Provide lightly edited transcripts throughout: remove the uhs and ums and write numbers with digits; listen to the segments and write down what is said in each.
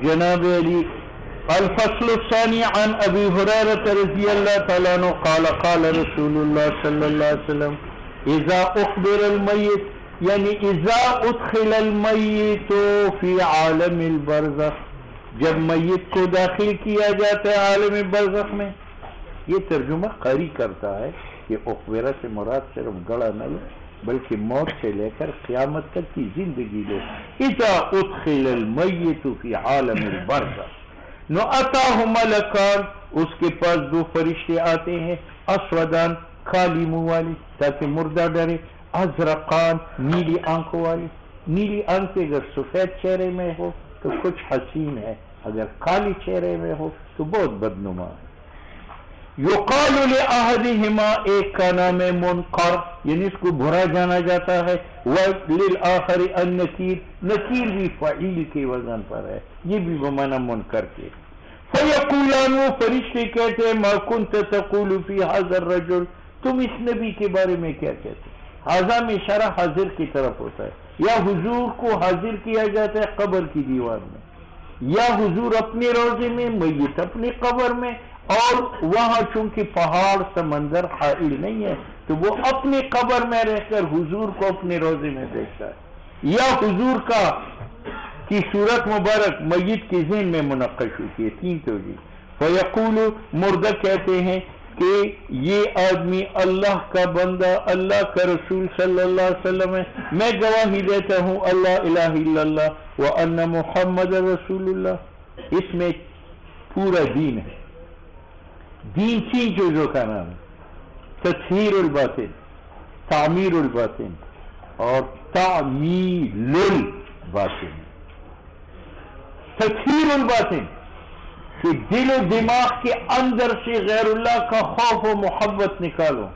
جناب علی. الفصل الثاني عن ابي هريره رضي الله تعالى عنه قال قال رسول الله صلى الله عليه وسلم اذا اخبر الميت یعنی اذا ادخل المیت فی عالم البرزخ، جب میت کو داخل کیا جاتا ہے عالم برزخ میں. یہ ترجمہ قاری کرتا ہے کہ اخبرہ سے مراد صرف گڑا نہ لو بلکہ موت سے لے کر قیامت تک کی زندگی لو. اذا ادخل المیت فی عالم البرزخ نو اتاہ ملکان، اس کے پاس دو فرشتے آتے ہیں، اسودان کالی منہ والے تاکہ مردہ ڈرے، ازرقان نیلی آنکھوں والی. نیلی آنکھیں اگر سفید چہرے میں ہو تو کچھ حسین ہے، اگر کالی چہرے میں ہو تو بہت بدنما ہے. یقال لأحدہما، ایک کا نام ہے منقر یعنی اس کو بھرا جانا جاتا ہے، وللآخر النکیر، نکیر بھی فعیل کے وزن پر ہے، یہ بھی بمعنی منکر کے. فیقولان، وہ فرشتے کہتے ہیں ما کنت تقول فی ھذا الرجل، تم اس نبی کے بارے میں کیا کہتے. حاضر میں اشارہ حاضر کی طرف ہوتا ہے، یا حضور کو حاضر کیا جاتا ہے قبر کی دیوار میں، یا حضور اپنے روضے میں، میت اپنی قبر میں، اور وہاں چونکہ پہاڑ سمندر حائل نہیں ہے تو وہ اپنی قبر میں رہ کر حضور کو اپنے روضے میں دیکھتا ہے، یا حضور کی صورت مبارک میت کے ذہن میں منقش ہوتی ہے. تین توجہ. فیقول، مردہ کہتے ہیں کہ یہ آدمی اللہ کا بندہ، اللہ کا رسول صلی اللہ علیہ وسلم ہے، میں گواہی دیتا ہوں اللہ الہ الا اللہ وان محمد رسول اللہ. اس میں پورا دین ہے. دین تین چیزوں کا نام ہے، تطہیر الباطن، تعمیر الباطن اور تعمیل الباطن. تطہیر الباطن کہ دل و دماغ کے اندر سے غیر اللہ کا خوف و محبت نکالو،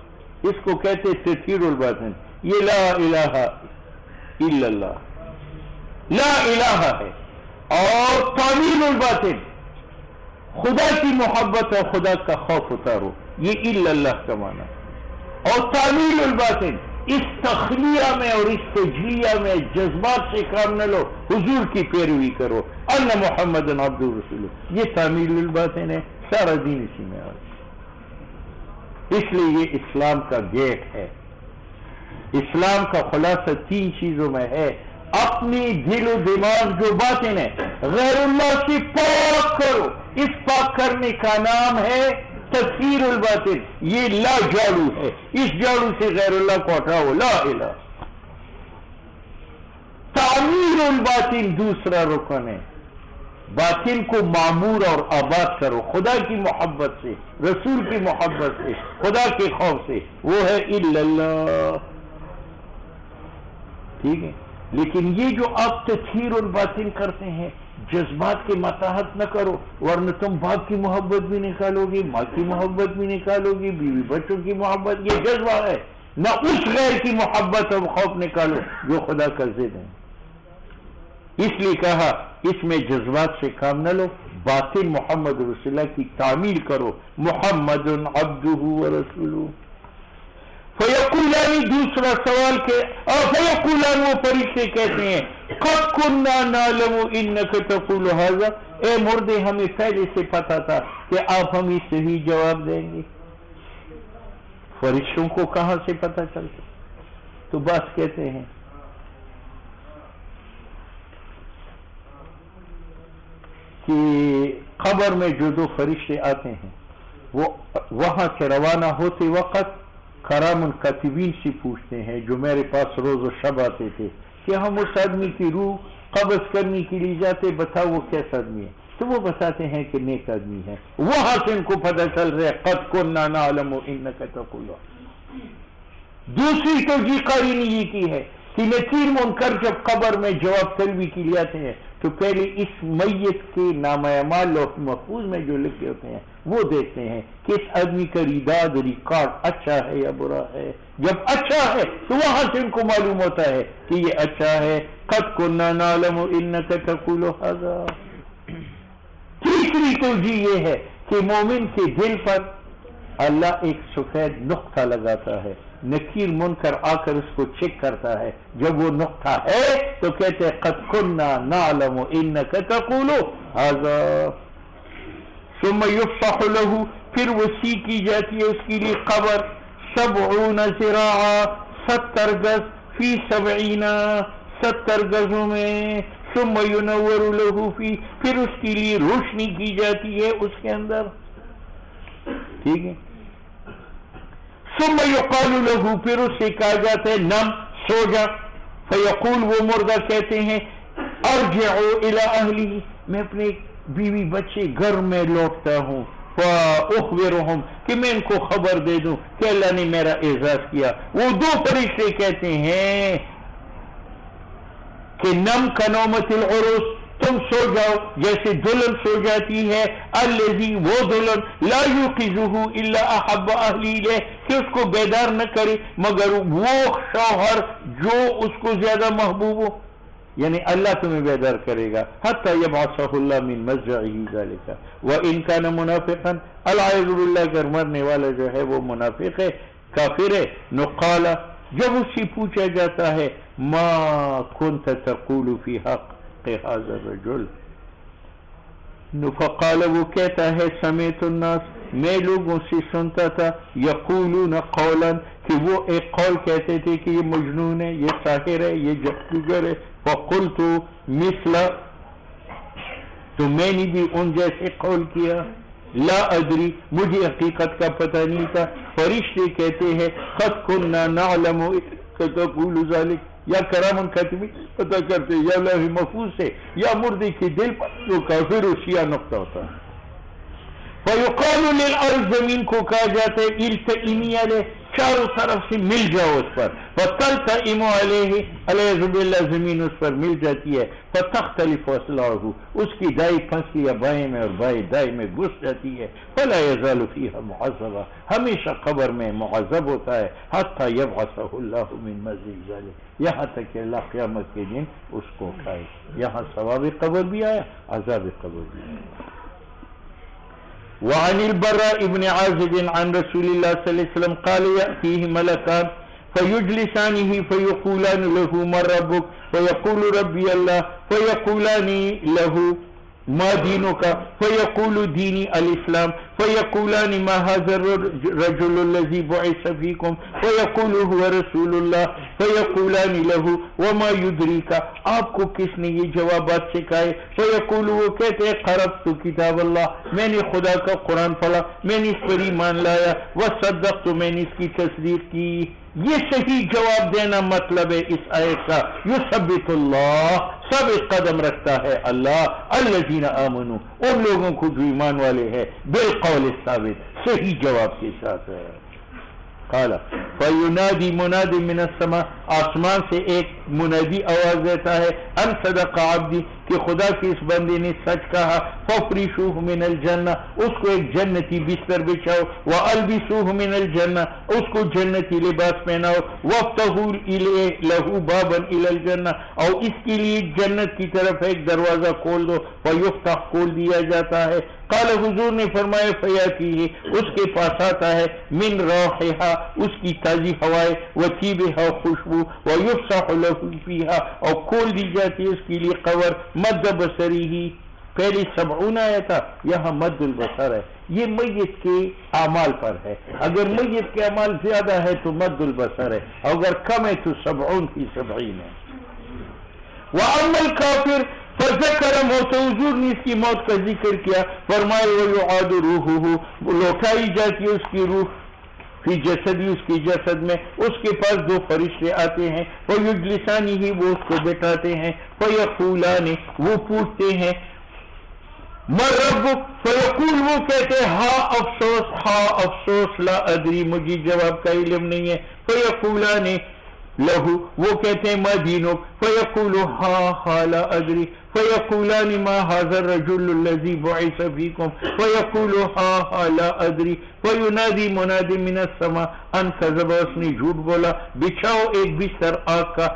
اس کو کہتے تطہیر الباطن. یہ لا الہ الا اللہ، لا الہ ہے. اور تعمیل الباطن، خدا کی محبت اور خدا کا خوف اتارو، یہ الا اللہ کا معنی. اور تعمیل الباطن، اس تخلیہ میں اور اس تجلیہ میں جذبات سے کام نہ لو، حضور کی پیروی کرو، ان محمد عبدہ رسولہ، یہ تعمیل الباطن ہے. سارا دین اسی میں آ گیا. اس لیے یہ اسلام کا گیٹ ہے. اسلام کا خلاصہ تین چیزوں میں ہے. اپنی دل و دماغ جو باطن ہے غیر اللہ سے پاک کرو، اس پاک کرنے کا نام ہے تطہیر الباطن. یہ لا جاڑو ہے، اس جاڑو سے غیر اللہ کو ہٹاؤ، لا الہ. تعمیر الباطن دوسرا رکن ہے، باطن کو معمور اور آباد کرو خدا کی محبت سے، رسول کی محبت سے، خدا کے خوف سے، وہ ہے الا اللہ. ٹھیک ہے. لیکن یہ جو آپ تطہیر الباطن کرتے ہیں، جذبات کے متاحت نہ کرو، ورنہ تم باپ کی محبت بھی نکالو گی، ماں کی محبت بھی نکالو گی، بیوی بچوں کی محبت، یہ جذبہ ہے. نہ اس غیر کی محبت اور خوف نکالو جو خدا کا ضد ہے. اس لیے کہا اس میں جذبات سے کام نہ لو، باطن محمد رسول اللہ کی تعمیل کرو، محمد عبدہ ورسولہ. فیقولان، دوسرا سوال کے فیقولان، وہ فرشتے کہتے ہیں قد کنا نعلم انک تقول ھذا، اے مردے ہمیں پہلے سے پتا تھا کہ آپ ہمیں صحیح جواب دیں گے. فرشتوں کو کہاں سے پتا چلتا؟ تو بس کہتے ہیں کہ قبر میں جو دو فرشتے آتے ہیں وہ وہاں سے روانہ ہوتے وقت کرام الکاتبین سے پوچھتے ہیں جو میرے پاس روز و شب آتے تھے کہ ہم اس آدمی کی روح قبض کرنے کے لیے جاتے، بتاؤ وہ کیسا آدمی ہے؟ تو وہ بتاتے ہیں کہ نیک آدمی ہے. وہاں سے ان کو پتہ چل رہا ہے قد کنا نعلم انک تقول. دوسری توجیہ قاری نے یہ کی ہے کہ نکیر منکر جب قبر میں جواب طلبی کے لیے آتے ہیں تو پہلے اس میت کے نامہ اعمال لوح محفوظ میں جو لکھے ہوتے ہیں وہ دیکھتے ہیں کہ اس آدمی کا ریکارڈ اچھا ہے یا برا ہے. جب اچھا ہے تو وہاں سے ان کو معلوم ہوتا ہے کہ یہ اچھا ہے. قد کنا نعلم انک تقول ھذا. تیسری توجیہ یہ ہے کہ مومن کے دل پر اللہ ایک سفید نقطہ لگاتا ہے، نکیر منکر آ کر اس کو چیک کرتا ہے. جب وہ نقطہ ہے تو کہتے ہیں قد کنا نعلم انک تقول ھذا ثم یفصح له، پھر وسیع کی جاتی ہے اس کے لیے قبر 70 ذراعا 70 گز، فی 70 گزوں میں، ثم ینور له فی، پھر اس کے لیے روشنی کی جاتی ہے اس کے اندر، ٹھیک ہے. ثم یقال له، پھر اسے کہا جاتا ہے نم، سو جا. فیقول، وہ مردہ کہتے ہیں ارجع الی اہلی، میں اپنے بیوی بچے گھر میں لوٹتا ہوں. فاخبرهم، کہ میں ان کو خبر دے دوں کہ اللہ نے میرا اعزاز کیا. وہ دو فرشتے کہتے ہیں کہ نم کنومت العروس، تم سو جاؤ جیسے دلہن سو جاتی ہے. الذی، وہ دلہن لا یوقظہ الا احب اہلی الیہ، کہ اس کو بیدار نہ کرے مگر وہ شوہر جو اس کو زیادہ محبوب ہو. یعنی اللہ تمہیں بیدار کرے گا. حتی یبعثہ اللہ من مضجعہ ذالک وان کان منافقا، العیاذ باللہ، اگر مرنے والا جو ہے وہ منافق ہے، کافر ہے. نقال، جب اس سے پوچھا جاتا ہے ما كنت تقول فی حق هذا الرجل، فقال، وہ کہتا ہے سمعت الناس، میں لوگوں سے سنتا تھا، یقولون قولا، کہ وہ ایک قول کہتے تھے کہ یہ مجنون ہے، یہ ساحر ہے، یہ جادوگر ہے. فقلت مثل، تو میں نے بھی ان جیسے قول کیا. لا ادری، مجھے حقیقت کا پتہ نہیں تھا. فرشتے کہتے ہیں قد كنا نعلم تقول ذلك، یا کرام کاتبین پتہ کرتے یا لوح محفوظ سے یا مردے کے دل پر جو کافر و سیاہ نقطہ ہوتا ہے. فیقال للارض، زمین کو کہا جاتا ہے التئمی علیہ، چاروں طرف سے مل جاؤ اس پر. فتلتئم علیہ، علیہ باللہ، زمین اس پر مل جاتی ہے. فتختلف اصلاعہ، اس کی دائیں پھنسیاں بائیں میں اور بائیں دائیں میں گھس جاتی ہے. فلا یزال فیہا معذبا، ہمیشہ قبر میں معذب ہوتا ہے. حتی یبعثہ اللہ من مزید ذلک، یہاں تک کہ اللہ قیامت کے دن اس کو اٹھائے. یہاں ثواب قبر بھی آیا، عذاب قبر بھی آیا. وعن البراء ابن عازب عن رسول الله صلى الله عليه وسلم قال يأتيه ملكان فيجلسانه فيقولان له من ربك فيقول ربي الله فيقولان له ما دينك فيقول ديني الإسلام فيقولان ما هذا الرجل الذي بعث فيكم فيقول هو رسول الله فيقولان له وما يدريك، آپ کو کس نے یہ جوابات سکھائے. فیقول، وہ کہتے ہیں قرأت کتاب اللہ، میں نے خدا کا قرآن پڑھا، میں نے اس پر ایمان لایا. وصدقت، میں نے اس کی تصدیق کی. یہ صحیح جواب دینا مطلب ہے اس آیت کا. یثبت اللہ، ثابت قدم رکھتا ہے اللہ الذین آمنوا، ان لوگوں کو جو ایمان والے ہیں، بالقول الثابت، صحیح جواب کے ساتھ ہے. قال فینادی منادی من السماء، آسمان سے ایک منادی آواز دیتا ہے ان صدق عبدی، کہ خدا کے اس بندے نے سچ کہا. ففرشوہ من الجنہ، اس کو ایک جنتی بستر بچھاؤ. والبسوہ من الجنہ، اس کو جنتی لباس پہناؤ. وافتحوا لہ بابا الی الجنہ، اور اس کے لیے جنت کی طرف ایک دروازہ کھول دو. فیفتح، کھول دیا جاتا ہے. قال، حضور نے فرمایا فیاتیہ، اس کے پاس آتا ہے من روحہا، اس کی تازی ہوائیں، وطیبہا، خوشبو، ویفسح لہ فیہا، اور کھول دی جاتی ہے اس کے لیے قبر. مد بصری ہی، پہلے 70 آیا تھا، یہاں مد البصر ہے. یہ میت کے اعمال پر ہے. اگر میت کے اعمال زیادہ ہے تو مد البصر ہے، اگر کم ہے تو 70 فی 70 ہے. وَأَمَّا الْكَافِرُ، فذکر موت، حضور نے اس کی موت کا ذکر کیا. فرمائے وَيُعَادُ رُوحُهُ، لوٹائی جاتی ہے اس کی روح فی جسدی، اس کی جسد میں. اس کے پاس دو فرشتے آتے ہیں. فیجلسانہ، وہ اس کو بٹھاتے ہیں. فیقولان، وہ پوچھتے ہیں من ربک، فیقول، وہ کہتے ہیں ہا افسوس، ہا افسوس، لا ادری، مجھے جواب کا علم نہیں ہے. فیقولان لہو، وہ کہتے ہیں ما دینک، فیقول ہا ہا لا ادری. فیقولان ما هذا الرجل الذي بعث فيكم فیقول ہا ہا لا ادری. فینادی منادی من السماء ان کذب، اس نے جھوٹ بولا. بچھاؤ ایک بستر آگ کا،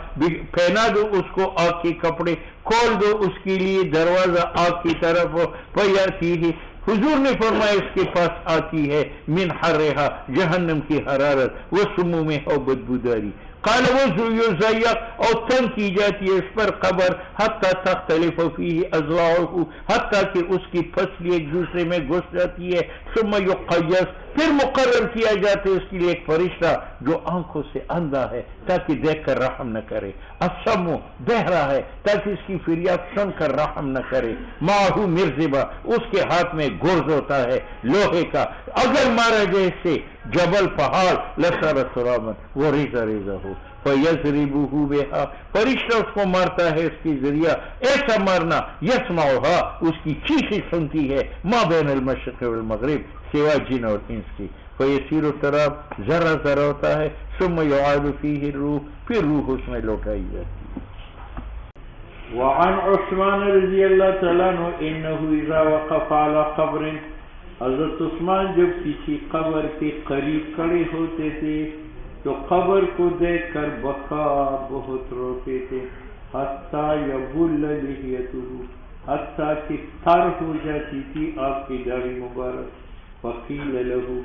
پہنا دو اس کو آگ کے کپڑے، کھول دو اس کے لیے دروازہ آگ کی طرف. فیاتیہ، حضور نے فرمایا اس کے پاس آتی ہے من حرہا، جہنم کی حرارت، وہ سمومہا، بدبوداری. قال وزر یزیق اور تنگ کی جاتی ہے اس پر قبر حتی تختلف فیہ اضلاعہ حتی کہ اس کی پھسلی ایک دوسرے میں گھس جاتی ہے ثم یقیس پھر مقرر کیا جاتا ہے اس کے لیے ایک فرشتہ جو آنکھوں سے اندھا ہے تاکہ دیکھ کر رحم نہ کرے، السمع بہرا ہے تاکہ اس کی فریاد سن کر رحم نہ کرے، معہ مرزبہ اس کے ہاتھ میں گرز ہوتا ہے لوہے کا، اگر مارا جائے سے جبل پہاڑ لسر ترابن وہ ریزہ ریزہ ہو فیضربہ بہا فرشتہ اس کو مارتا ہے اس کی ذریعہ ایسا مارنا یسمعھا اس کی چیخیں سنتی ہے ما بین المشرق والمغرب سوا جن اور انس کی فیسیر التراب ذرہ ذرہ ہوتا ہے ثم یعاد فیہ الروح پھر روح اس میں لوٹائی جاتی ہے۔ وعن عثمان رضی اللہ تعالیٰ عنہ انہو اذا وقف على قبر حضرت عثمان جب کسی قبر کے قریب کھڑے ہوتے تھے تو قبر کو دیکھ کر بکا بہت روتے تھے حتیٰ یبل لحیتہ حتیٰ کہ تر ہو جاتی تھی آپ کی داڑھی مبارک۔ فقیل لہو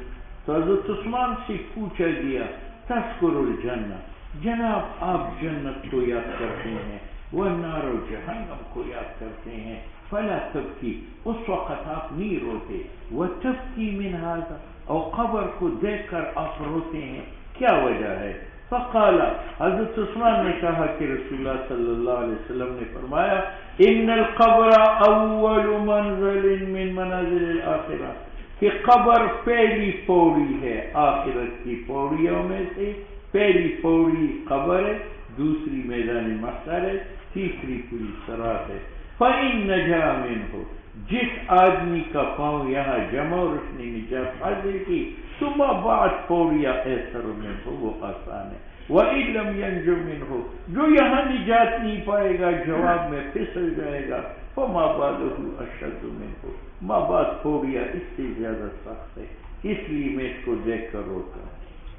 تو حضرت عثمان سے پوچھا گیا تذکر الجنہ جناب آپ جنت کو یاد کرتے ہیں والنار و جہنم کو یاد کرتے ہیں فلا تبکی اس وقت آپ نہیں روتے وتبکی من ھذا اور قبر کو دیکھ کر آپ روتے ہیں کیا وجہ ہے؟ فقال حضرت عثمان نے کہا کہ رسول اللہ صلی اللہ علیہ وسلم نے فرمایا ان القبر اول منزل من منازل الاخرہ کہ قبر پہلی پوڑی ہے آخرت کی پوڑیوں میں سے، پہلی پوڑی قبر ہے، دوسری میدان محشر ہے، تیسری پوری صراط ہے۔ فَإِن نَجَا مِنْهُ جس آدمی کا پاؤں یہاں جمع اور اس نے نجات حاصل کی ثم بعد پوڑیاں ایسر منہ وہ آسان ہے، وَإِن لَمْ يَنْجُ مِنْهُ جو یہاں نجات نہیں پائے گا جواب میں پھسل جائے گا فما بعدہ اشد منہ ما بعد پوڑیاں اس سے زیادہ سخت ہے، اس لیے میں اس کو دیکھ کر روتا ہوں۔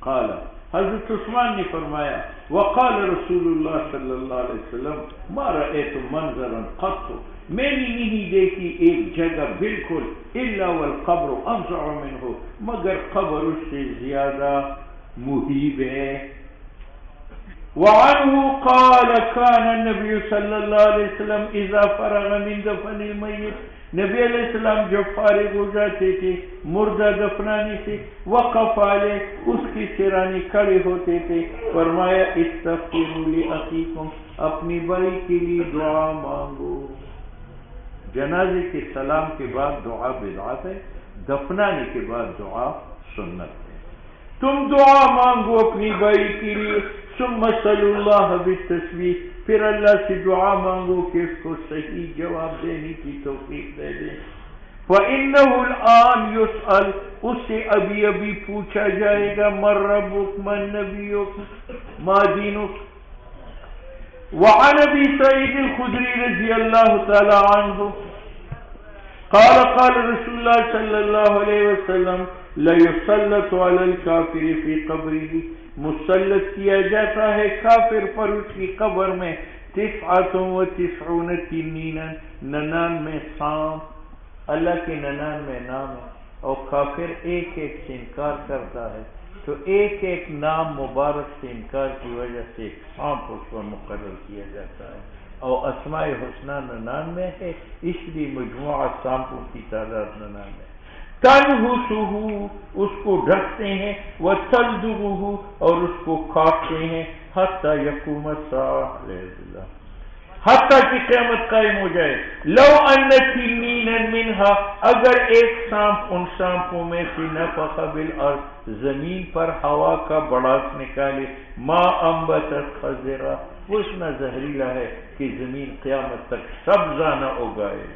قال حضرت عثمان نے فرمایا وقال رسول اللہ صلی اللہ علیہ وسلم ما رأیت منظرا قط میں نے نہیں دیکھی ایک جگہ بالکل الا والقبر افظع منہ مگر قبر اس سے زیادہ مہیب ہے۔ وعنه قال كان النبي صلى الله عليه وسلم اذا فرغ من دفن الميت نبی علیہ السلام جب فارغ ہو جاتے تھے مردہ دفنانے سے وقف علیہ اس کی سرانے کھڑے ہوتے تھے فرمایا استغفروا لاخیکم اپنی بھائی کے لیے دعا مانگو۔ جنازے کے سلام کے بعد دعا بدعت ہے، دفنانے کے بعد دعا سنت ہے۔ تم دعا مانگو اپنی بھائی کے لیے ثم صلوا اللہ بالتسبیح پھر اللہ سے دعا مانگو کہ اس کو صحیح جواب دینے کی توفیق دے دیں۔ فَإِنَّهُ الْآنَ يُسْأَلُ اس سے ابھی ابھی پوچھا جائے گا مَن رَبُّكَ مَن نَبِيُّكَ مَا دِينُكَ۔ وعن ابی سعید الخدری رضی اللہ تعالی عنہ قال قال رسول اللہ صلی اللہ علیہ وسلم لَيُسَلَّتُ عَلَى الْكَافِرِ فِي قَبْرِهِ مسلط کیا جاتا ہے کافر پر اس کی قبر میں 99 تنینا 99 سانپ، اللہ کے 99 نام ہے اور کافر ایک ایک سے انکار کرتا ہے تو ایک ایک نام مبارک سے انکار کی وجہ سے سانپ اس پر مقرر کیا جاتا ہے اور اسماء حسنہ 99 ہے اس لیے مجموعہ سانپوں کی تعداد 99 ہے۔ تنحسہ اس کو ڈھکتے ہیں وتلدغہ اور اس کو کاٹتے ہیں حتی یقوم الساعہ حتی کہ قیامت قائم ہو جائے۔ لو ان تنینا منہا اگر ایک سانپ ان سانپوں میں سے نفخ بالارض زمین پر ہوا کا بڑاس نکالے ما انبتت خضرا وہ اتنا زہریلا ہے کہ زمین قیامت تک سبزہ نہ اگائے۔